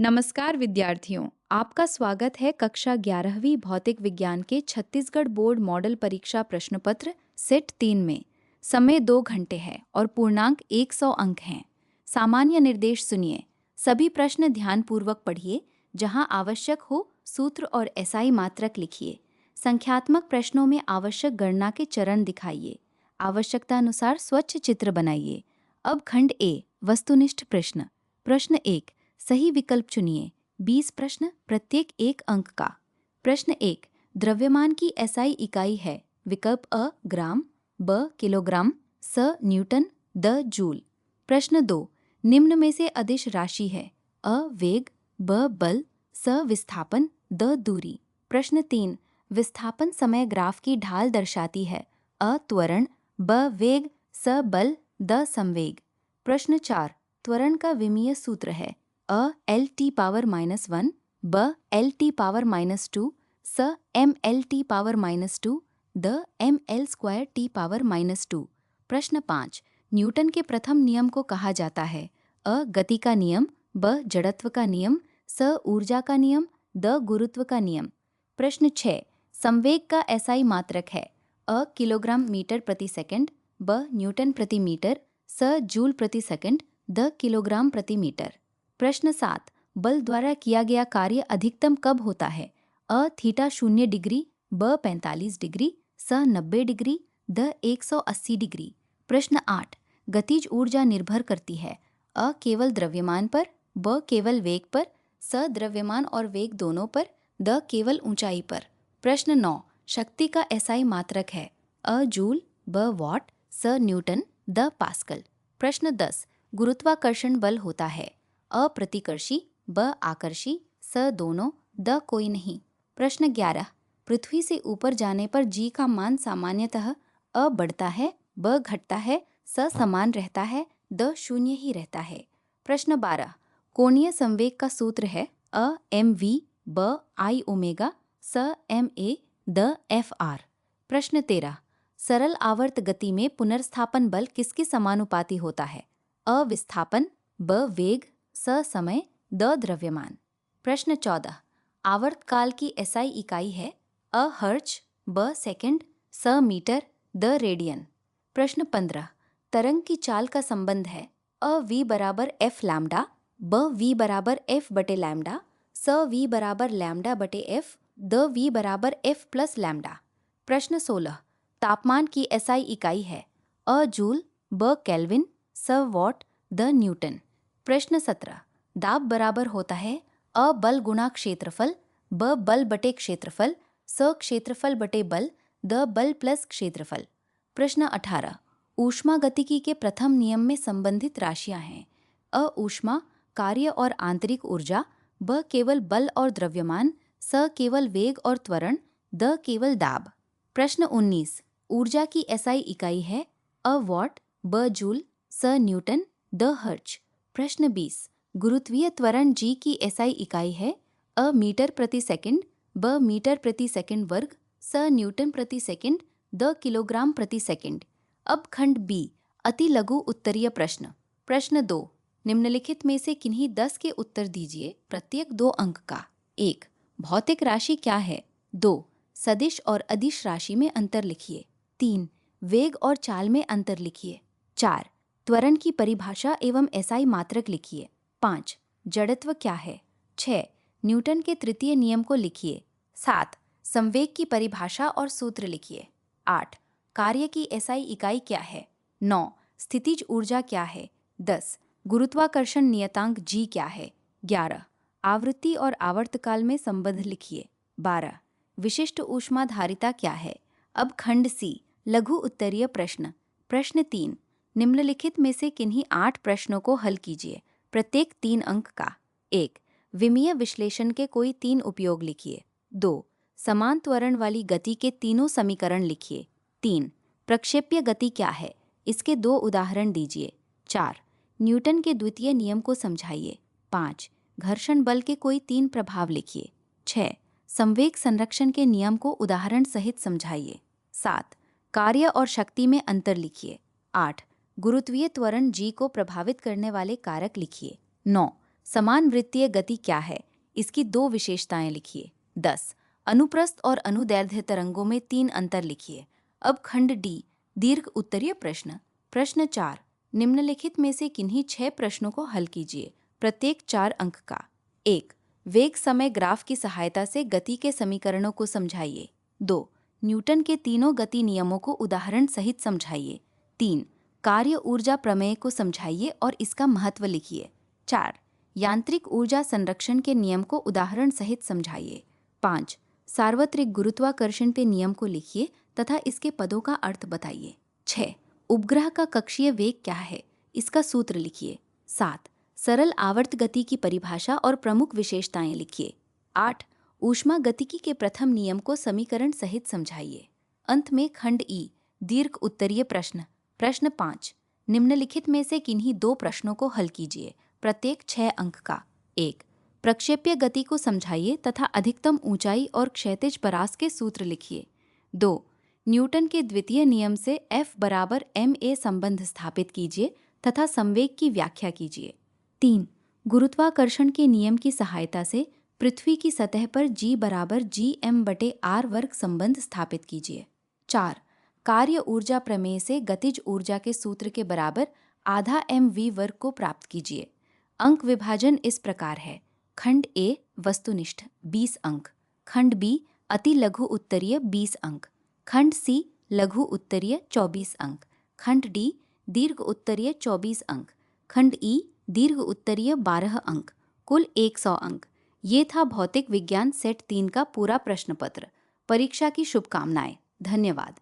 नमस्कार विद्यार्थियों, आपका स्वागत है कक्षा 11वीं भौतिक विज्ञान के छत्तीसगढ़ बोर्ड मॉडल परीक्षा प्रश्न पत्र सेट 3 में। समय 2 घंटे है और पूर्णांक 100 अंक हैं। सामान्य निर्देश सुनिए। सभी प्रश्न ध्यानपूर्वक पढ़िए। जहां आवश्यक हो सूत्र और एसआई मात्रक लिखिए। संख्यात्मक प्रश्नों में आवश्यक गणना के चरण दिखाइए। आवश्यकतानुसार स्वच्छ चित्र बनाइए। अब खंड ए, वस्तुनिष्ठ प्रश्न। प्रश्न 1, सही विकल्प चुनिए। 20 प्रश्न, प्रत्येक 1 अंक का। प्रश्न 1, द्रव्यमान की एसआई इकाई है। विकल्प अ ग्राम, ब किलोग्राम, स न्यूटन, द जूल। प्रश्न 2, निम्न में से अदिश राशि है। अ वेग, ब बल, स विस्थापन, द दूरी। प्रश्न 3, विस्थापन समय ग्राफ की ढाल दर्शाती है। अ त्वरण, ब वेग, स बल, द संवेग। प्रश्न 4, त्वरण का विमीय सूत्र है। अ एल टी पावर -1, ब एल टी पावर -2, स एम एल टी पावर -2, द M L square T power -2। प्रश्न 5, न्यूटन के प्रथम नियम को कहा जाता है। अ गति का नियम, ब जड़त्व का नियम, स ऊर्जा का नियम, द गुरुत्व का नियम। प्रश्न 6, संवेग का एसआई मात्रक है। अ किलोग्राम मीटर प्रति सेकंड, ब न्यूटन प्रति मीटर, स जूल प्रति सेकंड, द किलोग्राम प्रति मीटर। प्रश्न 7, बल द्वारा किया गया कार्य अधिकतम कब होता है। अ थीटा 0 डिग्री, ब 45 डिग्री, स 90 डिग्री, द 180 डिग्री। प्रश्न 8, गतिज ऊर्जा निर्भर करती है। अ केवल द्रव्यमान पर, ब केवल वेग पर, स द्रव्यमान और वेग दोनों पर, द केवल ऊंचाई पर। प्रश्न 9, शक्ति का एसआई मात्रक है। अ जूल, ब वॉट, स न्यूटन, द पास्कल। प्रश्न 10, गुरुत्वाकर्षण बल होता है। अ प्रतिकर्षी, ब आकर्षी, स दोनों, द कोई नहीं। प्रश्न 11, पृथ्वी से ऊपर जाने पर जी का मान सामान्यतः अ बढ़ता है, ब घटता है, स समान रहता है, द शून्य ही रहता है। प्रश्न 12, कोणीय संवेग का सूत्र है। अ एम वी, ब आई ओमेगा, स एम ए, द एफ आर। प्रश्न 13, सरल आवर्त गति में पुनर्स्थापन बल किसके समानुपाती होता है। अ विस्थापन, ब वेग, स समय, द द्रव्यमान। प्रश्न 14, आवर्तकाल की एसआई इकाई है। अ हर्ट्ज, ब सेकंड, स मीटर, द रेडियन। प्रश्न 15, तरंग की चाल का संबंध है। अ वी बराबर एफ लैम्डा, ब वी बराबर एफ बटे लैम्डा, स वी बराबर लैम्डा बटे एफ, द वी बराबर एफ प्लस लैम्डा। प्रश्न 16, तापमान की एसआई इकाई है। अ जूल, ब केल्विन, स वॉट, द न्यूटन। प्रश्न 17, दाब बराबर होता है। अ बल गुणा क्षेत्रफल, ब बल बटे क्षेत्रफल, स क्षेत्रफल बटे बल, द बल प्लस क्षेत्रफल। प्रश्न 18, ऊष्मा गतिकी के प्रथम नियम में संबंधित राशियां हैं। अ ऊष्मा, कार्य और आंतरिक ऊर्जा, ब केवल बल और द्रव्यमान, स केवल वेग और त्वरण, द केवल दाब। प्रश्न 19, ऊर्जा की एसआई इकाई है। अ वॉट, ब जूल, स न्यूटन, द हर्ट्ज। प्रश्न 20, गुरुत्वीय त्वरण जी की एसआई इकाई है। अ मीटर प्रति सेकंड, ब मीटर प्रति सेकंड वर्ग, स न्यूटन प्रति सेकंड, द किलोग्राम प्रति सेकंड। अब खंड बी, अति लघु उत्तरीय प्रश्न। प्रश्न 2, निम्नलिखित में से किन्हीं 10 के उत्तर दीजिए, प्रत्येक 2 अंक का। 1, भौतिक राशि क्या है। 2, सदिश और अदिश राशि में अंतर लिखिए। 3, वेग और चाल में अंतर लिखिए। 4, त्वरण की परिभाषा एवं एसआई मात्रक लिखिए। 5, जड़त्व क्या है। 6, न्यूटन के तृतीय नियम को लिखिए। 7, संवेग की परिभाषा और सूत्र लिखिए। 8, कार्य की एसआई इकाई क्या है। 9, स्थितिज ऊर्जा क्या है। 10, गुरुत्वाकर्षण नियतांक जी क्या है। 11, आवृत्ति और आवर्तकाल में संबंध लिखिए। 12, विशिष्ट ऊष्माधारिता क्या है। अब खंड सी, लघु उत्तरीय प्रश्न। प्रश्न 3, निम्नलिखित में से किन्हीं 8 प्रश्नों को हल कीजिए, प्रत्येक 3 अंक का। 1, विमीय विश्लेषण के कोई 3 उपयोग लिखिए। 2, समान त्वरण वाली गति के तीनों समीकरण लिखिए। 3, प्रक्षेप्य गति क्या है, इसके 2 उदाहरण दीजिए। 4, न्यूटन के द्वितीय नियम को समझाइए। 5, घर्षण बल के कोई 3 प्रभाव लिखिए। 6, संवेग संरक्षण के नियम को उदाहरण सहित समझाइए। 7, कार्य और शक्ति में अंतर लिखिए। 8, गुरुत्वीय त्वरण जी को प्रभावित करने वाले कारक लिखिए। 9, समान वृत्तीय गति क्या है, इसकी 2 विशेषताएं लिखिए। 10 अनुप्रस्थ और अनुदैर्ध्य तरंगों में 3 अंतर लिखिए। अब खंड डी, दीर्घ उत्तरीय प्रश्न। प्रश्न 4, निम्नलिखित में से किन्हीं 6 प्रश्नों को हल कीजिए, प्रत्येक 4 अंक का। 1 वेग समय ग्राफ की सहायता से गति के समीकरणों को समझाइए। 2 न्यूटन के तीनों गति नियमों को उदाहरण सहित समझाइए। 3 कार्य ऊर्जा प्रमेय को समझाइए और इसका महत्व लिखिए। 4 यांत्रिक ऊर्जा संरक्षण के नियम को उदाहरण सहित समझाइए। 5 सार्वत्रिक गुरुत्वाकर्षण के नियम को लिखिए तथा इसके पदों का अर्थ बताइए। 6 उपग्रह का कक्षीय वेग क्या है, इसका सूत्र लिखिए। 7 सरल आवर्त गति की परिभाषा और प्रमुख विशेषताएं लिखिए। 8 ऊष्मा गतिकी के प्रथम नियम को समीकरण सहित समझाइए। अंत में खंड ई, दीर्घ उत्तरीय प्रश्न। प्रश्न 5, निम्नलिखित में से किन्हीं 2 प्रश्नों को हल कीजिए, प्रत्येक 6 अंक का। 1 प्रक्षेप्य गति को समझाइए तथा अधिकतम ऊंचाई और क्षैतिज परास के सूत्र लिखिए। 2 न्यूटन के द्वितीय नियम से F बराबर ma संबंध स्थापित कीजिए तथा संवेग की व्याख्या कीजिए। 3 गुरुत्वाकर्षण के नियम की सहायता से पृथ्वी की सतह पर G बराबर gm/r वर्ग संबंध स्थापित कीजिए। 4 कार्य ऊर्जा प्रमेय से गतिज ऊर्जा के सूत्र के बराबर आधा mv वर्ग को प्राप्त कीजिए। अंक विभाजन इस प्रकार है। खंड ए वस्तुनिष्ठ 20 अंक, खंड बी अति लघु उत्तरीय 20 अंक, खंड सी लघु उत्तरीय 24 अंक, खंड डी दीर्घ उत्तरीय 24 अंक, खंड ई दीर्घ उत्तरीय 12 अंक, कुल 100 अंक। ये था भौतिक विज्ञान सेट 3 का पूरा प्रश्न पत्र। परीक्षा की शुभकामनाएं। धन्यवाद।